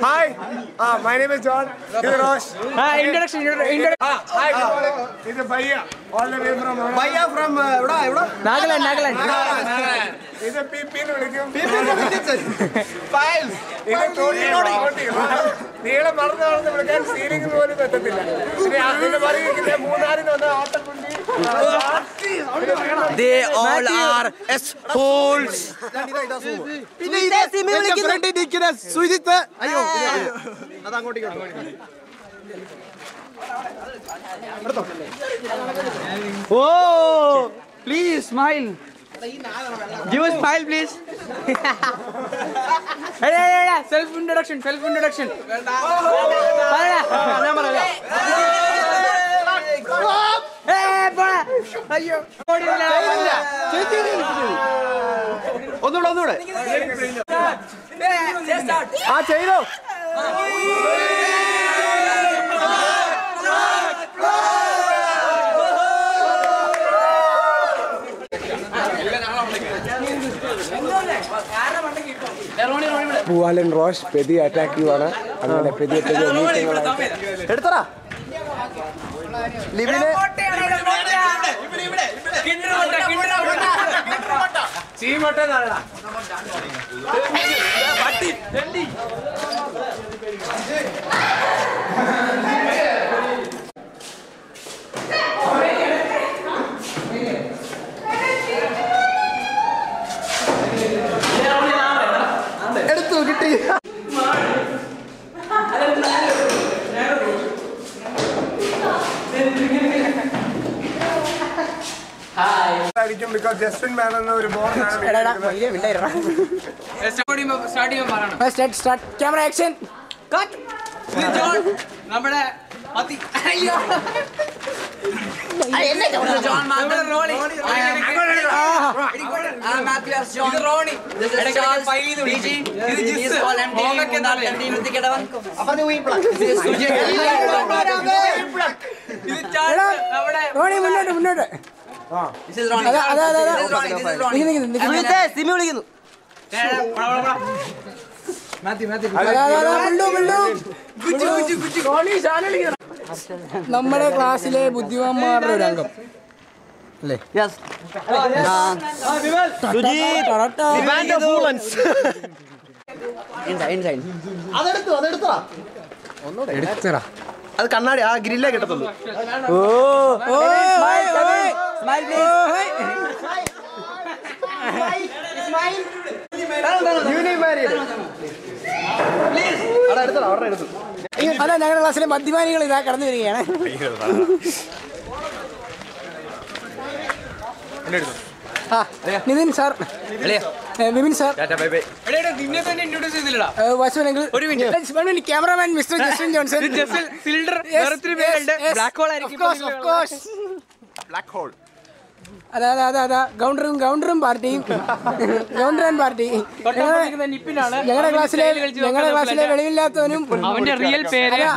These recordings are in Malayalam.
Hi, my name is John. This is Rosh. Introduction. Hi, this is Bhaiya. All the way from Bhaiya from Nagaland. This is PP. Files. This is Tony. നീളെ മറന്നു വിളിക്കാൻ സീലിംഗ് പോലും പറ്റത്തില്ല. They all are assholes. Oh, please smile. Give a smile, please. Hey, self introduction. ഒന്നുകൂടെ ചെയ്തോ. പൂവാലൻ റോഷ് പെതി അറ്റാക്റ്റീവ് ആണ്. അങ്ങനെ പെതി എടുത്തടാ ലിവിനെ എടുത്തു കിട്ടി. because Justin Man എന്ന ഒരു ബോർഡാണ്. Start. Camera action. Cut. നമ്മുടെ John Rolling. Ronnie. This is Charles. DG. This is മുന്നോട്ട്. This is Ronnie. സിമി വിളിക്കുന്നു. നമ്മുടെ ക്ലാസ്സിലെ ബുദ്ധിമാന്മാരുടെ ഒരു അംഗം അല്ലേ? അതെടുത്തോ അത് കണ്ണാടി ആ ഗ്രില്ലേ കിട്ടത്തുള്ളൂ. അതാ ഞങ്ങളുടെ ക്ലാസ്സിലെ മദ്യപാനികൾ ഇതാ കടന്നു വരികയാണ്. Nithin sir, Vipin sir, cameraman mister Justin Johnson. അതാ ഗൗണ്ടറും പാർട്ടിയും ഗൗണ്ടർ ആൻഡ് പാർട്ടി. ഞങ്ങളുടെ ക്ലാസ്സിലെ വെളിവില്ലാത്തവനും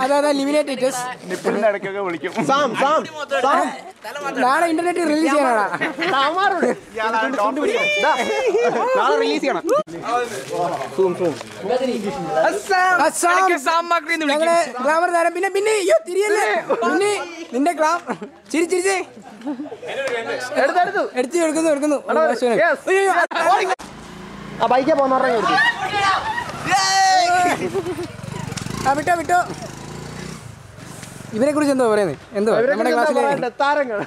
അതാ ലിമിനേറ്റേഴ്സ്. നാളെ ഇന്റർനെറ്റ് റിലീസ് ചെയ്യാനാണ്. ഞങ്ങളെ ഗ്ലാമർ താരം. പിന്നെ തിരിയല്ലേ പിന്നെ നിന്റെ ഗ്ലാം ചിരിച്ചിരിച്ചേ എടുക്കുന്നു. ബൈക്കാ പോന്ന വിട്ടോ. ഇവരെ കുറിച്ച് എന്തോ പറയുന്നത്? എന്തോ നമ്മുടെ ക്ലാസ്സിലെ താരങ്ങൾ.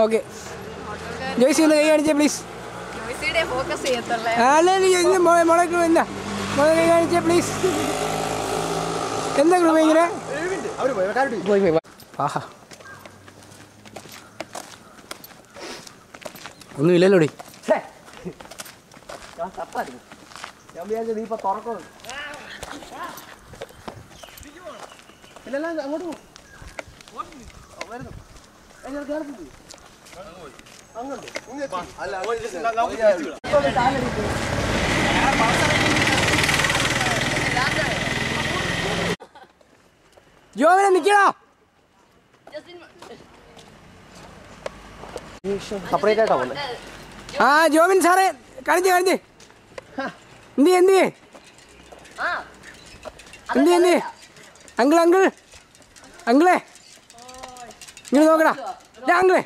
ഓക്കെ, ജോയ്സി ഒന്ന് കൈ കാണിച്ചേ പ്ലീസ്. മോളെ കൈ കാണിച്ചേ പ്ലീസ്. എന്താ ഗ്രൂപ്പ് ഇങ്ങനെ? ആഹാ, ഒന്നും ഇല്ലല്ലോടി. നീ ഇപ്പൊ തുറക്കുന്നു. അങ്ങോട്ട് പോകും. ജോവനെ നിക്കടാ. സെപ്പറേറ്റ് ആയിട്ടാ പോകുന്നത്. ആ ജോബിൻ സാറേ കാണിച്ചേ എന്തി അങ്കിളേ ഇങ്ങനെ നോക്കടാ അങ്കിളേ